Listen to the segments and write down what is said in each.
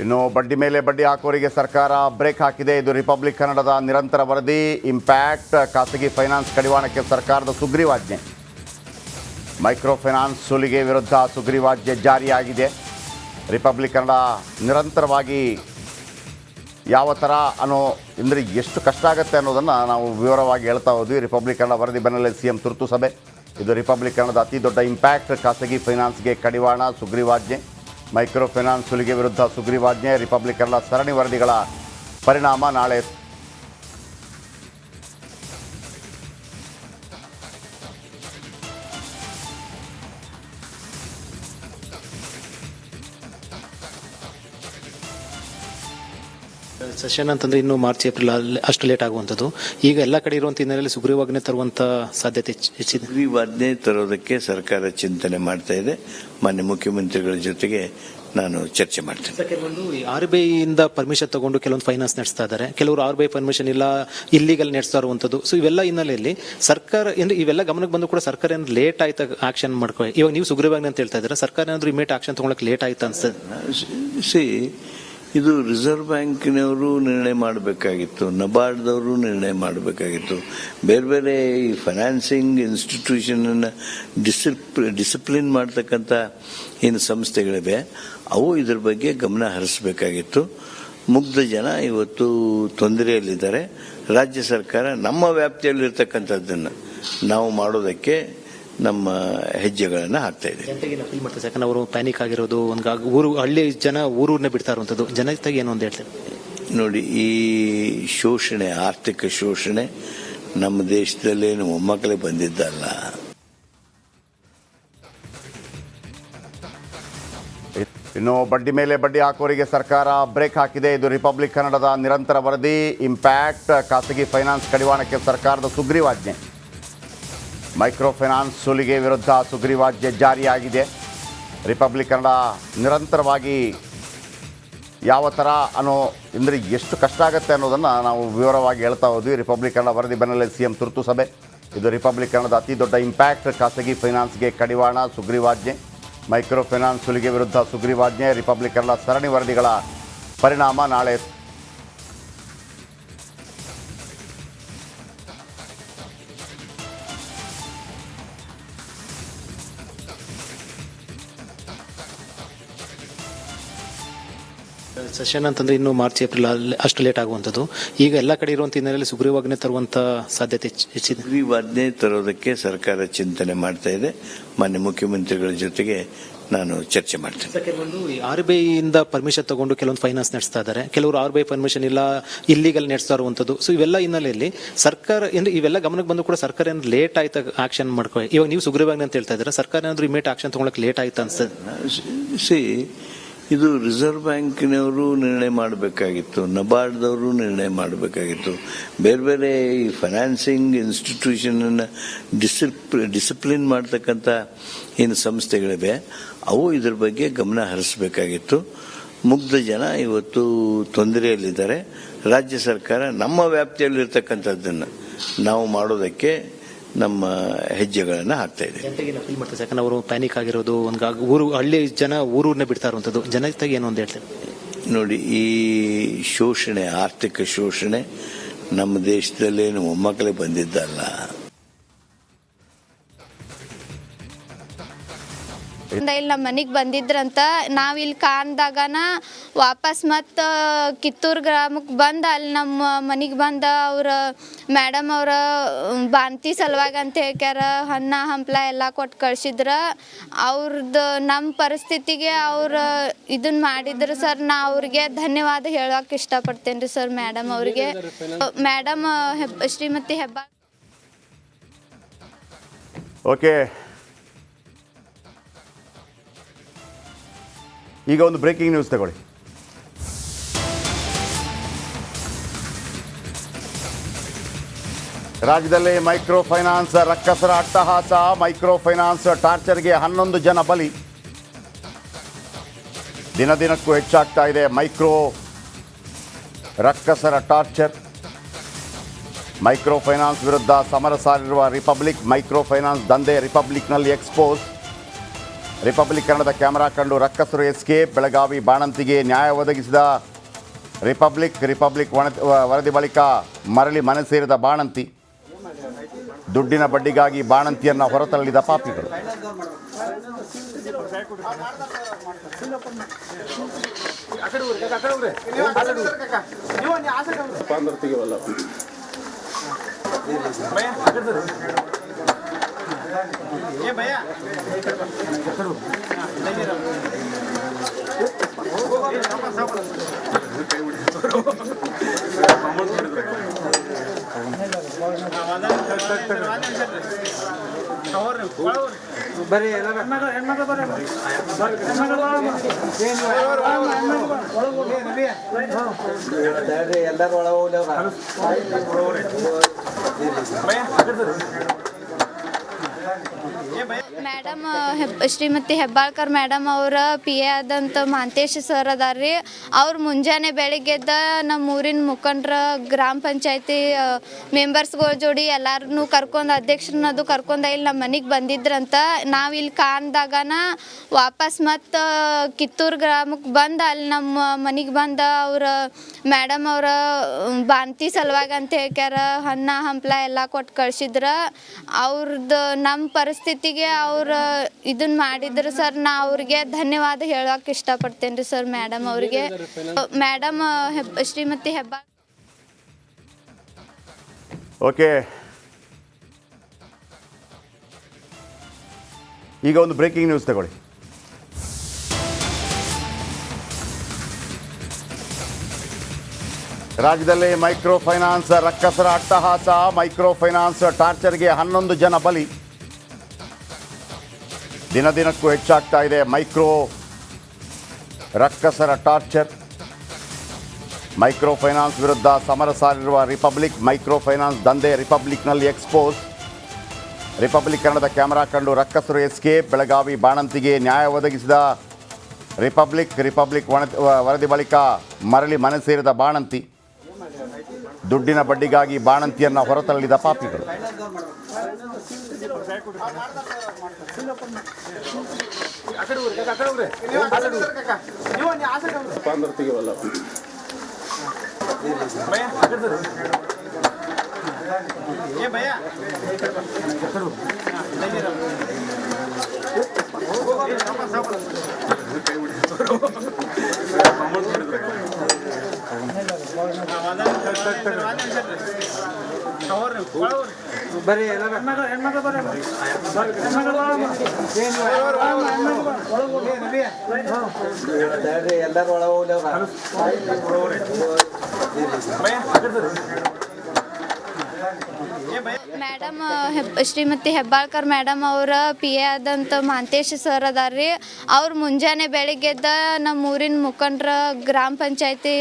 ಇನ್ನು ಬಡ್ಡಿ ಮೇಲೆ ಬಡ್ಡಿ ಹಾಕೋರಿಗೆ ಸರ್ಕಾರ ಬ್ರೇಕ್ ಹಾಕಿದೆ. ಇದು ರಿಪಬ್ಲಿಕ್ ಕನ್ನಡದ ನಿರಂತರ ವರದಿ. ಇಂಪ್ಯಾಕ್ಟ್ ಖಾಸಗಿ ಫೈನಾನ್ಸ್ ಕಡಿವಾಣಕ್ಕೆ ಸರ್ಕಾರದ ಸುಗ್ರೀವಾಜ್ಞೆ. ಮೈಕ್ರೋ ಫೈನಾನ್ಸ್ ಸುಲಿಗೆ ವಿರುದ್ಧ ಸುಗ್ರೀವಾಜ್ಞೆ ಜಾರಿಯಾಗಿದೆ. ರಿಪಬ್ಲಿಕ್ ಕನ್ನಡ ನಿರಂತರವಾಗಿ ಯಾವ ಥರ ಅಂದರೆ ಎಷ್ಟು ಕಷ್ಟ ಆಗುತ್ತೆ ಅನ್ನೋದನ್ನು ನಾವು ವಿವರವಾಗಿ ಹೇಳ್ತಾ ಹೋದ್ವಿ. ರಿಪಬ್ಲಿಕ್ ಕನ್ನಡ ವರದಿ ಬೆನ್ನಲ್ಲೇ ಸಿಎಂ ತುರ್ತು ಸಭೆ. ಇದು ರಿಪಬ್ಲಿಕ್ ಕನ್ನಡದ ಅತಿ ದೊಡ್ಡ ಇಂಪ್ಯಾಕ್ಟ್ ಖಾಸಗಿ ಫೈನಾನ್ಸ್ಗೆ ಕಡಿವಾಣ ಸುಗ್ರೀವಾಜ್ಞೆ. ಮೈಕ್ರೋ ಫೈನಾನ್ಸ್ ಸುಲಿಗೆ ವಿರುದ್ಧ ಸುಗ್ರೀವಾಜ್ಞೆ. ರಿಪಬ್ಲಿಕ್ ಕನ್ನಡ ಸರಣಿ ವರದಿಗಳ ಪರಿಣಾಮ ನಾಳೆ ಸೆಷನ್ ಅಂತಂದ್ರೆ ಇನ್ನು ಮಾರ್ಚ್ ಏಪ್ರಿಲ್ ಅಷ್ಟು ಲೇಟ್ ಆಗುವಂಥದ್ದು. ಈಗ ಎಲ್ಲ ಕಡೆ ಇರುವಂತ ಹಿನ್ನೆಲೆಯಲ್ಲಿ ಸುಗ್ರೀವಾಜ್ಞೆ ತರುವಂತ ಸಾಧ್ಯತೆ ಹೆಚ್ಚಿದೆ. ಸುಗ್ರೀವಾಜ್ಞೆ ತರೋದಕ್ಕೆ ಸರ್ಕಾರ ಚಿಂತನೆ ಮಾಡ್ತಾ ಇದೆ. ಮಾನ್ಯ ಮುಖ್ಯಮಂತ್ರಿಗಳ ಜೊತೆಗೆ ನಾನು ಚರ್ಚೆ ಮಾಡ್ತೇನೆ. RBI ಇಂದ ಪರ್ಮಿಷನ್ ತಗೊಂಡು ಕೆಲವೊಂದು ಫೈನಾನ್ಸ್ ನಡೆಸ್ತಾ ಇದ್ದಾರೆ, ಕೆಲವರು RBI ಪರ್ಮಿಷನ್ ಇಲ್ಲ ಇಲ್ಲಿಗಲ್ ನಡೆಸ್ತಾ ಇರುವಂತದ್ದು. ಸೊ ಇವೆಲ್ಲ ಹಿನ್ನೆಲೆಯಲ್ಲಿ ಸರ್ಕಾರ ಇವೆಲ್ಲ ಗಮನಕ್ಕೆ ಬಂದು ಕೂಡ ಸರ್ಕಾರ ಏನಾದ್ರು ಲೇಟ್ ಆಯ್ತಾ ಆಕ್ಷನ್ ಮಾಡ್ಕೊ. ಇವಾಗ ನೀವು ಸುಗ್ರೀವಾಜ್ಞೆ ಅಂತ ಹೇಳ್ತಾ ಇದ್ದಾರೆ, ಸರ್ಕಾರ ಏನಾದ್ರು ಇಮಿಡಿಯೇಟ್ ಆಕ್ಷನ್ ತಗೊಳಕ್ ಲೇಟ್ ಆಯ್ತಾ ಅನ್ಸುತ್ತೆ. ಇದು ರಿಸರ್ವ್ ಬ್ಯಾಂಕಿನವರು ನಿರ್ಣಯ ಮಾಡಬೇಕಾಗಿತ್ತು, ನಬಾರ್ಡ್ದವರು ನಿರ್ಣಯ ಮಾಡಬೇಕಾಗಿತ್ತು. ಬೇರೆ ಬೇರೆ ಈ ಫೈನಾನ್ಸಿಂಗ್ ಇನ್ಸ್ಟಿಟ್ಯೂಷನ್ ಡಿಸಿಪ್ಲಿನ್ ಮಾಡ್ತಕ್ಕಂಥ ಏನು ಸಂಸ್ಥೆಗಳಿವೆ ಅವು ಇದ್ರ ಬಗ್ಗೆ ಗಮನ ಹರಿಸಬೇಕಾಗಿತ್ತು. ಮುಗ್ಧ ಜನ ಇವತ್ತು ತೊಂದರೆಯಲ್ಲಿದ್ದಾರೆ. ರಾಜ್ಯ ಸರ್ಕಾರ ನಮ್ಮ ವ್ಯಾಪ್ತಿಯಲ್ಲಿರ್ತಕ್ಕಂಥದ್ದನ್ನು ನಾವು ಮಾಡೋದಕ್ಕೆ ನಮ್ಮ ಹೆಜ್ಜೆಗಳನ್ನು ಹಾಕ್ತಾ ಇದೆ. ಯಾಕಂದ್ರೆ ಅವರು ಪ್ಯಾನಿಕ್ ಆಗಿರೋದು, ಊರು ಹಳ್ಳಿ ಜನ ಊರೂರನ್ನೇ ಬಿಡ್ತಾ ಇರುವಂತದ್ದು, ಜನತೆಗೆ ಏನು ಅಂತ ಹೇಳ್ತಾರೆ ನೋಡಿ. ಈ ಶೋಷಣೆ, ಆರ್ಥಿಕ ಶೋಷಣೆ ನಮ್ಮ ದೇಶದಲ್ಲೇನು ಮೊಮ್ಮಕ್ಕಳೇ ಬಂದಿದ್ದಲ್ಲ. ಇನ್ನು ಬಡ್ಡಿ ಮೇಲೆ ಬಡ್ಡಿ ಹಾಕೋರಿಗೆ ಸರ್ಕಾರ ಬ್ರೇಕ್ ಹಾಕಿದೆ. ಇದು ರಿಪಬ್ಲಿಕ್ ಕನ್ನಡದ ನಿರಂತರ ವರದಿ. ಇಂಪ್ಯಾಕ್ಟ್ ಖಾಸಗಿ ಫೈನಾನ್ಸ್ ಕಡಿವಾಣಕ್ಕೆ ಸರ್ಕಾರದ ಸುಗ್ರೀವಾಜ್ಞೆ. ಮೈಕ್ರೋ ಫೈನಾನ್ಸ್ ಸುಲಿಗೆ ವಿರುದ್ಧ ಸುಗ್ರೀವಾಜ್ಞೆ ಜಾರಿಯಾಗಿದೆ. ರಿಪಬ್ಲಿಕ್ ಕನ್ನಡ ನಿರಂತರವಾಗಿ ಯಾವ ಥರ ಅಂದರೆ ಎಷ್ಟು ಕಷ್ಟ ಆಗುತ್ತೆ ಅನ್ನೋದನ್ನು ನಾವು ವಿವರವಾಗಿ ಹೇಳ್ತಾ ಹೋದ್ವಿ. ರಿಪಬ್ಲಿಕ್ ಕನ್ನಡ ವರದಿ ಬೆನ್ನಲ್ಲೇ ಸಿಎಂ ತುರ್ತು ಸಭೆ. ಇದು ರಿಪಬ್ಲಿಕ್ ಕನ್ನಡದ ಅತಿ ದೊಡ್ಡ ಇಂಪ್ಯಾಕ್ಟ್ ಖಾಸಗಿ ಫೈನಾನ್ಸ್ಗೆ ಕಡಿವಾಣ ಸುಗ್ರೀವಾಜ್ಞೆ. ಮೈಕ್ರೋ ಫೈನಾನ್ಸ್ ಸುಲಿಗೆ ವಿರುದ್ಧ ಸುಗ್ರೀವಾಜ್ಞೆ. ರಿಪಬ್ಲಿಕ್ ಕನ್ನಡ ಸರಣಿ ವರದಿಗಳ ಪರಿಣಾಮ ನಾಳೆ ಸೆಷನ್ ಅಂತಂದ್ರೆ ಇನ್ನು ಮಾರ್ಚ್ ಏಪ್ರಿಲ್ ಅಷ್ಟು ಲೇಟ್ ಆಗುವಂಥದ್ದು. ಈಗ ಎಲ್ಲ ಕಡೆ ಇರುವಂತ ಹಿನ್ನೆಲೆಯಲ್ಲಿ ಸುಗ್ರೀವಾಜ್ಞೆ ತರುವಂತ ಸಾಧ್ಯತೆ ಹೆಚ್ಚಿದೆ. ಸುಗ್ರೀವಾಜ್ಞೆ ತರೋದಕ್ಕೆ ಸರ್ಕಾರ ಚಿಂತನೆ ಮಾಡ್ತಾ ಇದೆ. ಮಾನ್ಯ ಮುಖ್ಯಮಂತ್ರಿಗಳ ಜೊತೆಗೆ ನಾನು ಚರ್ಚೆ ಮಾಡ್ತೇನೆ. RBI ಇಂದ ಪರ್ಮಿಷನ್ ತಗೊಂಡು ಕೆಲವೊಂದು ಫೈನಾನ್ಸ್ ನಡೆಸ್ತಾ ಇದ್ದಾರೆ, ಕೆಲವರು RBI ಪರ್ಮಿಷನ್ ಇಲ್ಲ ಇಲ್ಲಿಗಲ್ ನಡೆಸ್ತಾ ಇರುವಂತದ್ದು. ಸೊ ಇವೆಲ್ಲ ಹಿನ್ನೆಲೆಯಲ್ಲಿ ಸರ್ಕಾರ ಇವೆಲ್ಲ ಗಮನಕ್ಕೆ ಬಂದು ಕೂಡ ಸರ್ಕಾರ ಏನಾದ್ರು ಲೇಟ್ ಆಯ್ತಾ ಆಕ್ಷನ್ ಮಾಡ್ಕೊ. ಇವಾಗ ನೀವು ಸುಗ್ರೀವಾಜ್ಞೆ ಅಂತ ಹೇಳ್ತಾ ಇದ್ದಾರೆ, ಸರ್ಕಾರ ಏನಾದ್ರು ಇಮಿಡಿಯೇಟ್ ಆಕ್ಷನ್ ತಗೊಳಕ್ ಲೇಟ್ ಆಯ್ತಾ ಅನ್ಸುತ್ತೆ. ಇದು ರಿಸರ್ವ್ ಬ್ಯಾಂಕಿನವರು ನಿರ್ಣಯ ಮಾಡಬೇಕಾಗಿತ್ತು, ನಬಾರ್ಡ್ದವರು ನಿರ್ಣಯ ಮಾಡಬೇಕಾಗಿತ್ತು. ಬೇರೆ ಬೇರೆ ಈ ಫೈನಾನ್ಸಿಂಗ್ ಇನ್ಸ್ಟಿಟ್ಯೂಷನ್ ಡಿಸಿಪ್ಲಿನ್ ಮಾಡ್ತಕ್ಕಂಥ ಏನು ಸಂಸ್ಥೆಗಳಿವೆ ಅವು ಇದ್ರ ಬಗ್ಗೆ ಗಮನ ಹರಿಸಬೇಕಾಗಿತ್ತು. ಮುಗ್ಧ ಜನ ಇವತ್ತು ತೊಂದರೆಯಲ್ಲಿದ್ದಾರೆ. ರಾಜ್ಯ ಸರ್ಕಾರ ನಮ್ಮ ವ್ಯಾಪ್ತಿಯಲ್ಲಿರ್ತಕ್ಕಂಥದ್ದನ್ನು ನಾವು ಮಾಡೋದಕ್ಕೆ ನಮ್ಮ ಹೆಜ್ಜೆಗಳನ್ನು ಹಾಕ್ತಾ ಇದೆ. ಯಾಕಂದ್ರೆ ಅವರು ಪ್ಯಾನಿಕ್ ಆಗಿರೋದು, ಊರು ಹಳ್ಳಿ ಜನ ಊರೂರನ್ನೇ ಬಿಡ್ತಾ ಇರುವಂತದ್ದು, ಜನತೆಗೆ ಏನು ಅಂತ ಹೇಳ್ತಾರೆ ನೋಡಿ. ಈ ಶೋಷಣೆ, ಆರ್ಥಿಕ ಶೋಷಣೆ ನಮ್ಮ ದೇಶದಲ್ಲೇನು ಮೊಮ್ಮಕ್ಕಳೇ ಬಂದಿದ್ದಲ್ಲ. ಇಲ್ಲಿ ನಮ್ಮ ಮನೆಗೆ ಬಂದಿದ್ರಂತ. ನಾವು ಇಲ್ಲಿ ಕಾಣ್ದಾಗನ ವಾಪಸ್ ಮತ್ತು ಕಿತ್ತೂರು ಗ್ರಾಮಕ್ಕೆ ಬಂದು ಅಲ್ಲಿ ನಮ್ಮ ಮನೆಗೆ ಬಂದ ಅವ್ರ ಮೇಡಮ್ ಅವರ ಬಾಂತಿ ಸಲುವಾಗಿ ಅಂತ ಹೇಳ್ಕ್ಯಾರ ಹಣ್ಣ ಹಂಪ್ಲ ಎಲ್ಲ ಕೊಟ್ಟು ಕಳ್ಸಿದ್ರ. ಅವ್ರದ್ದು ನಮ್ಮ ಪರಿಸ್ಥಿತಿಗೆ ಅವ್ರು ಇದನ್ನ ಮಾಡಿದ್ರು ಸರ್. ನಾ ಅವ್ರಿಗೆ ಧನ್ಯವಾದ ಹೇಳೋಕೆ ಇಷ್ಟಪಡ್ತೇನೆ ರೀ ಸರ್ ಮೇಡಮ್ ಅವ್ರಿಗೆ. ಮೇಡಮ್ ಶ್ರೀಮತಿ ಹೆಬ್ಬಾಳ್. ಓಕೆ, ಈಗ ಒಂದು ಬ್ರೇಕಿಂಗ್ ನ್ಯೂಸ್ ತಗೊಳ್ಳಿ. ರಾಜ್ಯದಲ್ಲಿ ಮೈಕ್ರೋ ಫೈನಾನ್ಸ್ ರಕ್ಕಸರ ಅಟ್ಟಹಾಸ. ಮೈಕ್ರೋ ಫೈನಾನ್ಸ್ ಟಾರ್ಚರ್ಗೆ 11 ಜನ ಬಲಿ. ದಿನದಿನಕ್ಕೂ ಹೆಚ್ಚಾಗ್ತಾ ಇದೆ ಮೈಕ್ರೋ ರಕ್ಕಸರ ಟಾರ್ಚರ್. ಮೈಕ್ರೋ ಫೈನಾನ್ಸ್ ವಿರುದ್ಧ ಸಮರ ಸಾರಿರುವ ರಿಪಬ್ಲಿಕ್. ಮೈಕ್ರೋ ಫೈನಾನ್ಸ್ ದಂಧೆ ರಿಪಬ್ಲಿಕ್ನಲ್ಲಿ ಎಕ್ಸ್ಪೋಸ್. ರಿಪಬ್ಲಿಕ್ ಕನ್ನಡದ ಕ್ಯಾಮೆರಾ ಕಂಡು ರಕ್ಕಸರು ಎಸ್ಕೇಪ್. ಬೆಳಗಾವಿ ಬಾಣಂತಿಗೆ ನ್ಯಾಯ ಒದಗಿಸಿದ ರಿಪಬ್ಲಿಕ್ ವರದಿ ಬಳಿಕ ಮರಳಿ ಮನೆ ಸೇರಿದ ಬಾಣಂತಿ. ದುಡ್ಡಿನ ಬಡ್ಡಿಗಾಗಿ ಬಾಣಂತಿಯನ್ನು ಹೊರತಳ್ಳಿದ ಪಾಪಿಗಳು. ಮೇಡಮ್ ಶ್ರೀಮತಿ ಹೆಬ್ಬಾಳ್ಕರ್ ಮೇಡಮ್ ಅವರ ಪಿ ಎ ಆದಂಥ ಮಹಾಂತೇಶ್ ಸರ್ ಅದಾರ್ರಿ. ಅವ್ರು ಮುಂಜಾನೆ ಬೆಳಿಗ್ಗೆದ್ದ ನಮ್ಮ ಊರಿನ ಮುಖಂಡ್ರ ಗ್ರಾಮ ಪಂಚಾಯತಿ ಮೆಂಬರ್ಸ್ಗಳ ಜೋಡಿ ಎಲ್ಲಾರನ್ನೂ ಕರ್ಕೊಂಡು ಅಧ್ಯಕ್ಷರನ್ನದು ಕರ್ಕೊಂಡು ಇಲ್ಲಿ ನಮ್ಮ ಮನೆಗೆ ಬಂದಿದ್ರಂತ. ನಾವು ಇಲ್ಲಿ ಕಾಣ್ದಾಗನ ವಾಪಸ್ ಮತ್ತು ಕಿತ್ತೂರು ಗ್ರಾಮಕ್ಕೆ ಬಂದು ಅಲ್ಲಿ ನಮ್ಮ ಮನೆಗೆ ಬಂದು ಅವ್ರ ಮೇಡಮ್ ಅವರ ಬಾಂತಿ ಸಲುವಾಗಿ ಅಂತ ಹೇಳ್ಯಾರ. ಅನ್ನ ಹಂಪ್ಲ ಎಲ್ಲ ಕೊಟ್ಟು ಕಳ್ಸಿದ್ರ. ಅವ್ರದ್ದು ನಮ್ಮ ಪರಿಸ್ಥಿತಿಗೆ ಅವ್ರು ಇದನ್ನ ಮಾಡಿದ್ರು ಸರ್. ನಾ ಅವ್ರಿಗೆ ಧನ್ಯವಾದ ಹೇಳೋಕೆ ಇಷ್ಟಪಡ್ತೇನೆ ರೀ ಸರ್ ಮೇಡಮ್ ಅವ್ರಿಗೆ. ಮೇಡಮ್ ಶ್ರೀಮತಿ ಹೆಬ್ಬಾಳ್. ಓಕೆ, ಈಗ ಒಂದು ಬ್ರೇಕಿಂಗ್ ನ್ಯೂಸ್ ತಗೊಳ್ಳಿ. ರಾಜ್ಯದಲ್ಲಿ ಮೈಕ್ರೋ ಫೈನಾನ್ಸ್ ರಕ್ಕಸರ ಅಟ್ಟಹಾಸ. ಮೈಕ್ರೋ ಫೈನಾನ್ಸ್ ಟಾರ್ಚರ್ಗೆ 11 ಜನ ಬಲಿ. ದಿನದಿನಕ್ಕೂ ಹೆಚ್ಚಾಗ್ತಾ ಇದೆ ಮೈಕ್ರೋ ರಕ್ಕಸರ ಟಾರ್ಚರ್. ಮೈಕ್ರೋ ಫೈನಾನ್ಸ್ ವಿರುದ್ಧ ಸಮರ ಸಾರಿರುವ ರಿಪಬ್ಲಿಕ್. ಮೈಕ್ರೋ ಫೈನಾನ್ಸ್ ದಂಧೆ ರಿಪಬ್ಲಿಕ್ನಲ್ಲಿ ಎಕ್ಸ್ಪೋಸ್. ರಿಪಬ್ಲಿಕ್ ಕನ್ನಡದ ಕ್ಯಾಮೆರಾ ಕಂಡು ರಕ್ಕಸರು ಎಸ್ಕೇಪ್. ಬೆಳಗಾವಿ ಬಾಣಂತಿಗೆ ನ್ಯಾಯ ಒದಗಿಸಿದ ರಿಪಬ್ಲಿಕ್ ವರದಿ ಬಳಿಕ ಮರಳಿ ಮನೆ ಸೇರಿದ ಬಾಣಂತಿ. ದುಡ್ಡಿನ ಬಡ್ಡಿಗಾಗಿ ಬಾಣಂತಿಯನ್ನು ಹೊರತಳ್ಳಿದ ಪಾಪಿಗಳು. ಮೇಡಮ್ ಶ್ರೀಮತಿ ಹೆಬ್ಬಾಳ್ಕರ್ ಮೇಡಮ್ ಅವರ ಪಿ ಎ ಆದಂಥ ಮಹಾಂತೇಶ್ ಸರ್ ಅದಾರ್ರಿ. ಅವ್ರು ಮುಂಜಾನೆ ಬೆಳಿಗ್ಗೆದ್ದ ನಮ್ಮ ಊರಿನ ಮುಖಂಡ್ರ ಗ್ರಾಮ ಪಂಚಾಯತಿ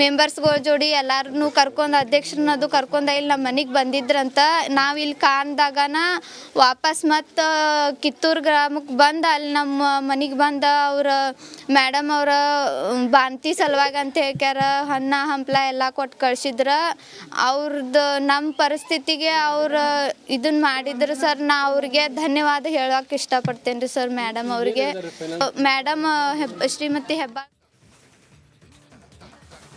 ಮೆಂಬರ್ಸ್ಗಳ ಜೋಡಿ ಎಲ್ಲಾರನ್ನೂ ಕರ್ಕೊಂಡು ಅಧ್ಯಕ್ಷರನ್ನದು ಕರ್ಕೊಂಡು ಇಲ್ಲಿ ನಮ್ಮ ಮನೆಗೆ ಬಂದಿದ್ರಂತ. ನಾವು ಇಲ್ಲಿ ಕಾಣ್ದಾಗನ ವಾಪಸ್ ಮತ್ತು ಕಿತ್ತೂರು ಗ್ರಾಮಕ್ಕೆ ಬಂದು ಅಲ್ಲಿ ನಮ್ಮ ಮನೆಗೆ ಬಂದು ಅವ್ರ ಮೇಡಮ್ ಅವರ ಬಾಂತಿ ಸಲುವಾಗಿ ಅಂತ ಹೇಳ್ಯಾರ. ಅನ್ನ ಹಂಪ್ಲ ಎಲ್ಲ ಕೊಟ್ಟು ಕಳ್ಸಿದ್ರ. ಅವ್ರದ್ದು ನಮ್ಮ ಪರಿಸ್ಥಿತಿಗೆ ಅವ್ರು ಇದನ್ನ ಮಾಡಿದ್ರು ಸರ್. ನಾ ಅವ್ರಿಗೆ ಧನ್ಯವಾದ ಹೇಳೋಕೆ ಇಷ್ಟಪಡ್ತೇನೆ ರೀ ಸರ್ ಮೇಡಮ್ ಅವ್ರಿಗೆ. ಮೇಡಮ್ ಶ್ರೀಮತಿ ಹೆಬ್ಬಾಳ್.